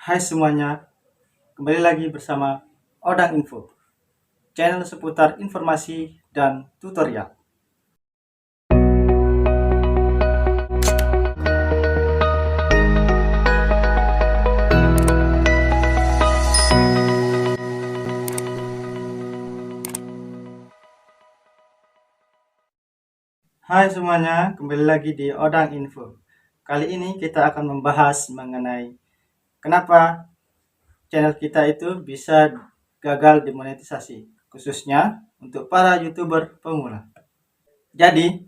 Hai semuanya, kembali lagi bersama Odang Info, channel seputar informasi dan tutorial. Hai semuanya, kembali lagi di Odang Info. Kali ini kita akan membahas mengenai kenapa channel kita itu bisa gagal dimonetisasi, khususnya untuk para YouTuber pemula. Jadi,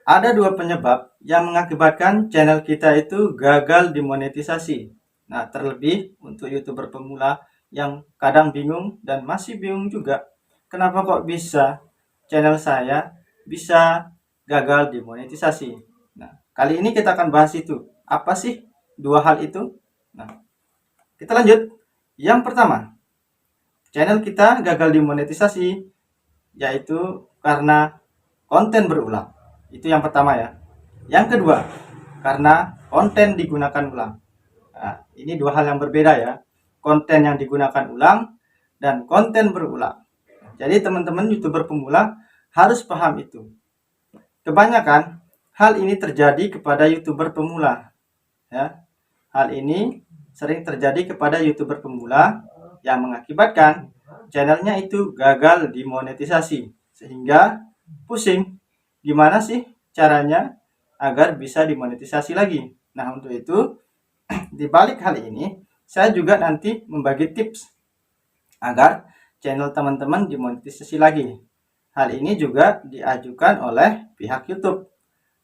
ada dua penyebab yang mengakibatkan channel kita itu gagal dimonetisasi. Nah, terlebih untuk YouTuber pemula yang kadang bingung dan masih bingung juga, kenapa kok bisa channel saya bisa gagal dimonetisasi. Nah, kali ini kita akan bahas itu. Apa sih dua hal itu? Nah, kita lanjut. Yang pertama, channel kita gagal dimonetisasi yaitu karena konten berulang. Itu yang pertama ya. Yang kedua, karena konten digunakan ulang. Nah, ini dua hal yang berbeda ya. Konten yang digunakan ulang dan konten berulang. Jadi teman-teman YouTuber pemula harus paham itu. Kebanyakan hal ini terjadi kepada YouTuber pemula. Ya. Hal ini sering terjadi kepada YouTuber pemula yang mengakibatkan channelnya itu gagal dimonetisasi. Sehingga pusing, gimana sih caranya agar bisa dimonetisasi lagi. Nah, untuk itu di balik hal ini saya juga nanti membagi tips agar channel teman-teman dimonetisasi lagi. Hal ini juga diajukan oleh pihak YouTube.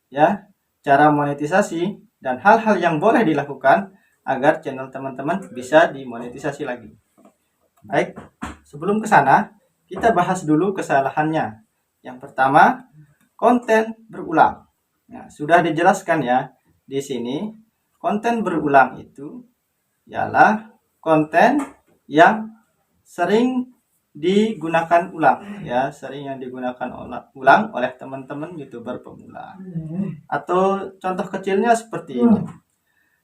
Ya, cara monetisasi dan hal-hal yang boleh dilakukan agar channel teman-teman bisa dimonetisasi lagi. Baik, sebelum ke sana, kita bahas dulu kesalahannya. Yang pertama, konten berulang. Nah, sudah dijelaskan ya di sini, konten berulang itu ialah konten yang sering digunakan ulang ya, sering yang digunakan ulang oleh teman-teman YouTuber pemula. Atau contoh kecilnya seperti ini.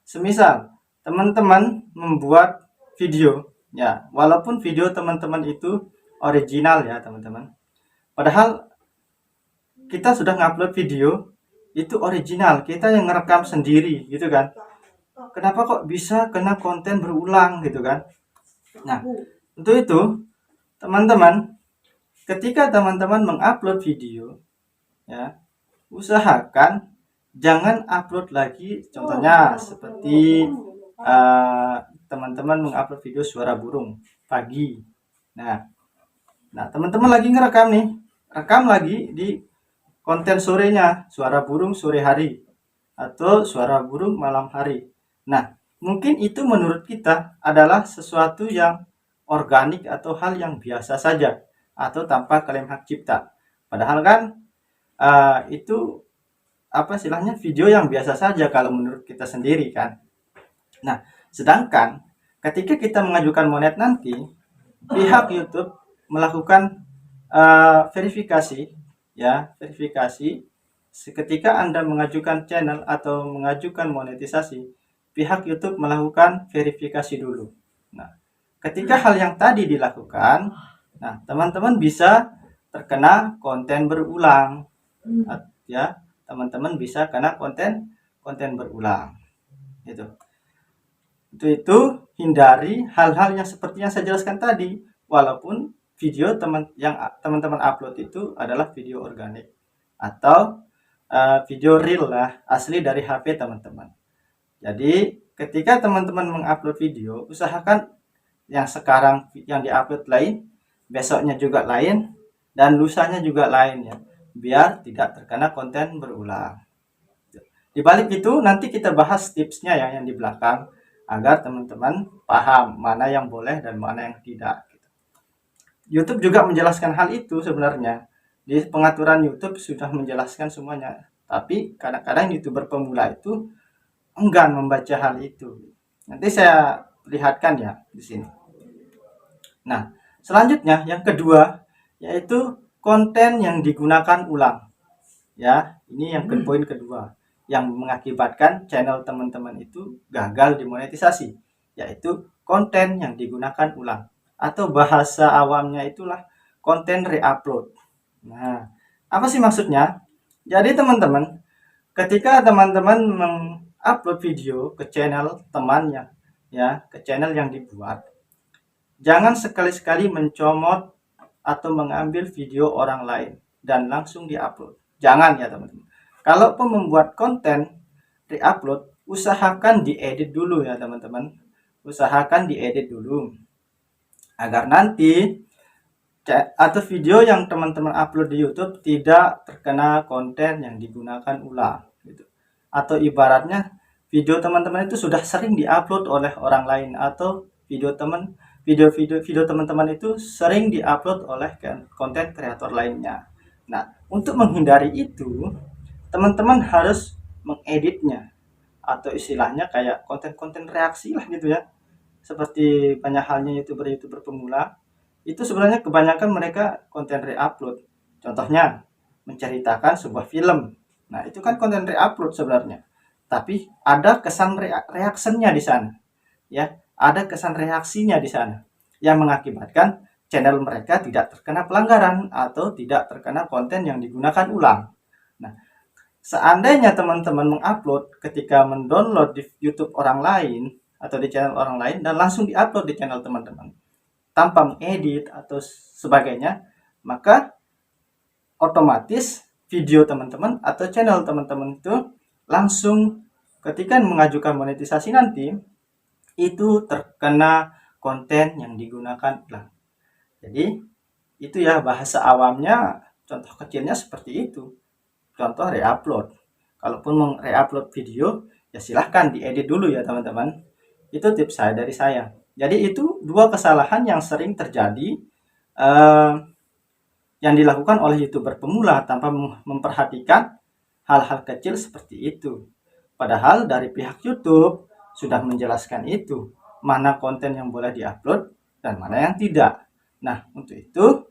Semisal teman-teman membuat video ya, walaupun video teman-teman itu original ya, teman-teman. Padahal kita sudah ngupload video itu original, kita yang ngerekam sendiri gitu kan. Kenapa kok bisa kena konten berulang gitu kan? Nah, untuk itu teman-teman, ketika teman-teman mengupload video ya, usahakan jangan upload lagi. Contohnya seperti teman-teman mengupload video suara burung pagi. Nah, teman-teman lagi ngerekam nih, rekam lagi di konten sorenya, suara burung sore hari atau suara burung malam hari. Nah, mungkin itu menurut kita adalah sesuatu yang organik atau hal yang biasa saja atau tanpa klaim hak cipta. Padahal kan itu apa istilahnya, video yang biasa saja kalau menurut kita sendiri kan. Nah, sedangkan ketika kita mengajukan monet nanti, pihak YouTube melakukan verifikasi ya, verifikasi. Ketika Anda mengajukan channel atau mengajukan monetisasi, pihak YouTube melakukan verifikasi dulu. Nah, ketika hal yang tadi dilakukan, nah teman-teman bisa terkena konten berulang ya, teman-teman bisa kena konten berulang itu. Itu hindari hal-hal yang seperti yang saya jelaskan tadi, walaupun video yang teman-teman upload itu adalah video organik atau video real lah, asli dari HP teman-teman. Jadi ketika teman-teman mengupload video, usahakan yang sekarang yang diupload lain, besoknya juga lain, dan lusanya juga lain ya, biar tidak terkena konten berulang. Di balik itu nanti kita bahas tipsnya ya yang di belakang, agar teman-teman paham mana yang boleh dan mana yang tidak. YouTube juga menjelaskan hal itu sebenarnya. Di pengaturan YouTube sudah menjelaskan semuanya. Tapi kadang-kadang YouTuber pemula itu enggan membaca hal itu. Nanti saya lihatkan ya di sini. Nah, selanjutnya yang kedua yaitu konten yang digunakan ulang. Ya, ini yang poin kedua yang mengakibatkan channel teman-teman itu gagal dimonetisasi, yaitu konten yang digunakan ulang, atau bahasa awamnya itulah konten reupload. Nah, apa sih maksudnya? Jadi teman-teman, ketika teman-teman mengupload video ke channel temannya, ya, ke channel yang dibuat, jangan sekali-sekali mencomot atau mengambil video orang lain dan langsung diupload. Jangan ya teman-teman. Kalaupun membuat konten reupload, usahakan diedit dulu ya teman-teman. Usahakan diedit dulu agar nanti atau video yang teman-teman upload di YouTube tidak terkena konten yang digunakan ulang gitu. Atau ibaratnya video teman-teman itu sudah sering diupload oleh orang lain, atau video teman-teman itu sering diupload oleh konten kreator lainnya. Nah, untuk menghindari itu, teman-teman harus mengeditnya, atau istilahnya kayak konten-konten reaksi lah gitu ya. Seperti banyak halnya YouTuber pemula, itu sebenarnya kebanyakan mereka konten reupload. Contohnya menceritakan sebuah film. Nah, itu kan konten reupload sebenarnya. Tapi ada kesan reaksinya di sana. Ya, ada kesan reaksinya di sana yang mengakibatkan channel mereka tidak terkena pelanggaran atau tidak terkena konten yang digunakan ulang. Nah, seandainya teman-teman mengupload ketika mendownload di YouTube orang lain atau di channel orang lain dan langsung diupload di channel teman-teman tanpa mengedit atau sebagainya, maka otomatis video teman-teman atau channel teman-teman itu langsung ketika mengajukan monetisasi nanti itu terkena konten yang digunakan ulang. Jadi itu ya bahasa awamnya, contoh kecilnya seperti itu. Contoh reupload. Kalaupun mau reupload video, ya silahkan diedit dulu ya teman-teman. Itu tips saya dari saya. Jadi itu dua kesalahan yang sering terjadi yang dilakukan oleh YouTuber pemula tanpa memperhatikan hal-hal kecil seperti itu. Padahal dari pihak YouTube sudah menjelaskan itu, mana konten yang boleh diupload dan mana yang tidak. Nah, untuk itu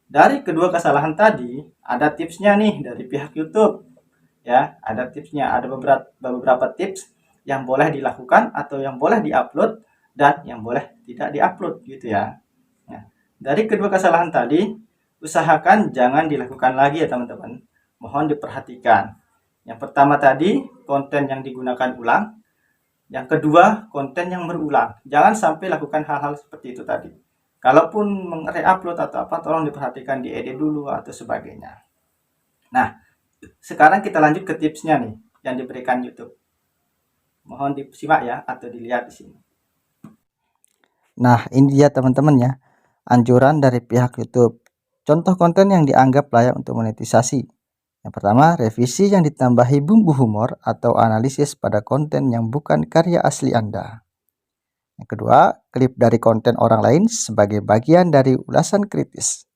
dari kedua kesalahan tadi ada tipsnya nih dari pihak YouTube. Ya, ada tipsnya, ada beberapa tips yang boleh dilakukan atau yang boleh diupload dan yang boleh tidak diupload gitu ya. Nah, dari kedua kesalahan tadi usahakan jangan dilakukan lagi ya teman-teman. Mohon diperhatikan. Yang pertama tadi konten yang digunakan ulang. Yang kedua konten yang berulang. Jangan sampai lakukan hal-hal seperti itu tadi. Kalaupun meng-reupload atau apa, tolong diperhatikan, diedit dulu atau sebagainya. Nah, sekarang kita lanjut ke tipsnya nih yang diberikan YouTube. Mohon disimak ya atau dilihat di sini. Nah, ini dia teman-teman ya, anjuran dari pihak YouTube. Contoh konten yang dianggap layak untuk monetisasi. Yang pertama, revisi yang ditambahi bumbu humor atau analisis pada konten yang bukan karya asli Anda. Yang kedua, klip dari konten orang lain sebagai bagian dari ulasan kritis.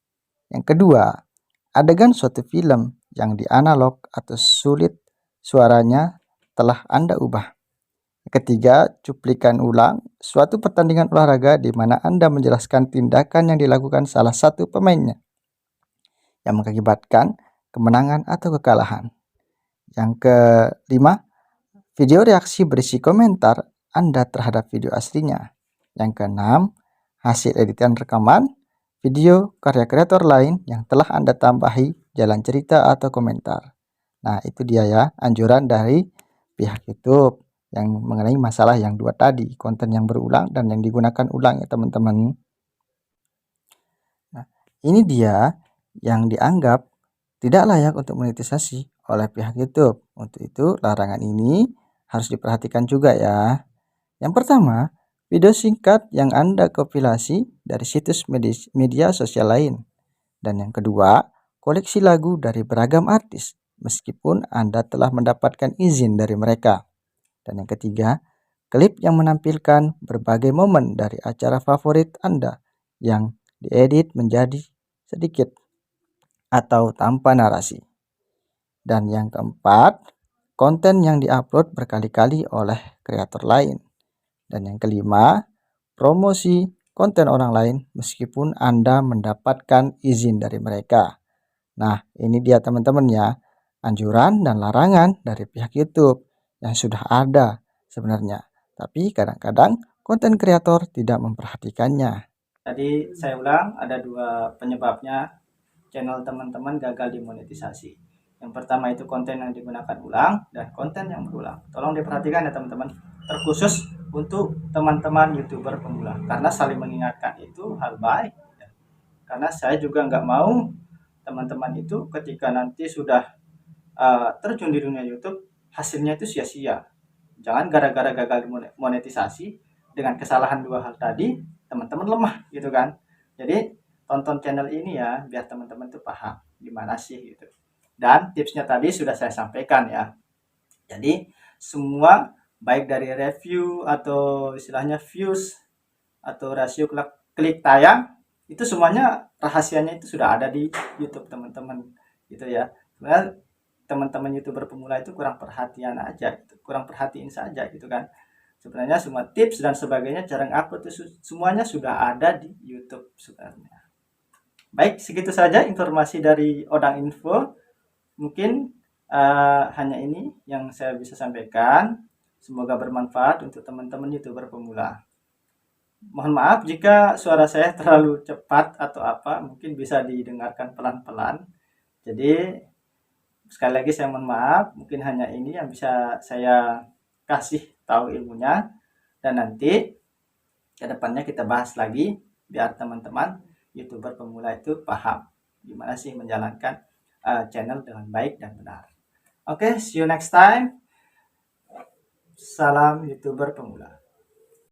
Yang kedua, adegan suatu film yang dianalog atau sulit suaranya telah Anda ubah. Yang ketiga, cuplikan ulang suatu pertandingan olahraga di mana Anda menjelaskan tindakan yang dilakukan salah satu pemainnya yang mengakibatkan kemenangan atau kekalahan. Yang kelima, video reaksi berisi komentar Anda terhadap video aslinya. Yang keenam, hasil editan rekaman video karya kreator lain yang telah Anda tambahi jalan cerita atau komentar. Nah, itu dia ya anjuran dari pihak YouTube yang mengenai masalah yang dua tadi, konten yang berulang dan yang digunakan ulang ya teman-teman. Nah, ini dia yang dianggap tidak layak untuk monetisasi oleh pihak YouTube. Untuk itu, larangan ini harus diperhatikan juga ya. Yang pertama, video singkat yang Anda kompilasi dari situs media sosial lain. Dan yang kedua, koleksi lagu dari beragam artis, meskipun Anda telah mendapatkan izin dari mereka. Dan yang ketiga, klip yang menampilkan berbagai momen dari acara favorit Anda yang diedit menjadi sedikit atau tanpa narasi. Dan yang keempat, konten yang diupload berkali-kali oleh kreator lain. Dan yang kelima, promosi konten orang lain meskipun Anda mendapatkan izin dari mereka. Nah, ini dia teman-teman ya, anjuran dan larangan dari pihak YouTube yang sudah ada sebenarnya. Tapi kadang-kadang konten kreator tidak memperhatikannya. Jadi saya ulang, ada dua penyebabnya channel teman-teman gagal dimonetisasi. Yang pertama itu konten yang digunakan ulang dan konten yang berulang. Tolong diperhatikan ya teman-teman, terkhusus untuk teman-teman YouTuber pemula, karena saling mengingatkan itu hal baik. Karena saya juga nggak mau teman-teman itu ketika nanti sudah terjun di dunia YouTube, hasilnya itu sia-sia. Jangan gara-gara gagal monetisasi dengan kesalahan dua hal tadi, teman-teman lemah gitu kan. Jadi tonton channel ini ya, biar teman-teman tuh paham gimana sih gitu. Dan tipsnya tadi sudah saya sampaikan ya. Jadi semua baik dari review atau istilahnya views atau rasio klik tayang, itu semuanya rahasianya itu sudah ada di YouTube teman-teman gitu ya. Sebenarnya teman-teman YouTuber pemula itu kurang perhatian aja gitu, kurang perhatiin saja gitu kan. Sebenarnya semua tips dan sebagainya, cara upload itu semuanya sudah ada di YouTube sebenarnya. Baik, segitu saja informasi dari Odang Info. Mungkin hanya ini yang saya bisa sampaikan. Semoga bermanfaat untuk teman-teman YouTuber pemula. Mohon maaf jika suara saya terlalu cepat atau apa, mungkin bisa didengarkan pelan-pelan. Jadi sekali lagi saya mohon maaf, mungkin hanya ini yang bisa saya kasih tahu ilmunya, dan nanti ke depannya kita bahas lagi biar teman-teman YouTuber pemula itu paham gimana sih menjalankan channel dengan baik dan benar. Oke, see you next time. Salam YouTuber pemula.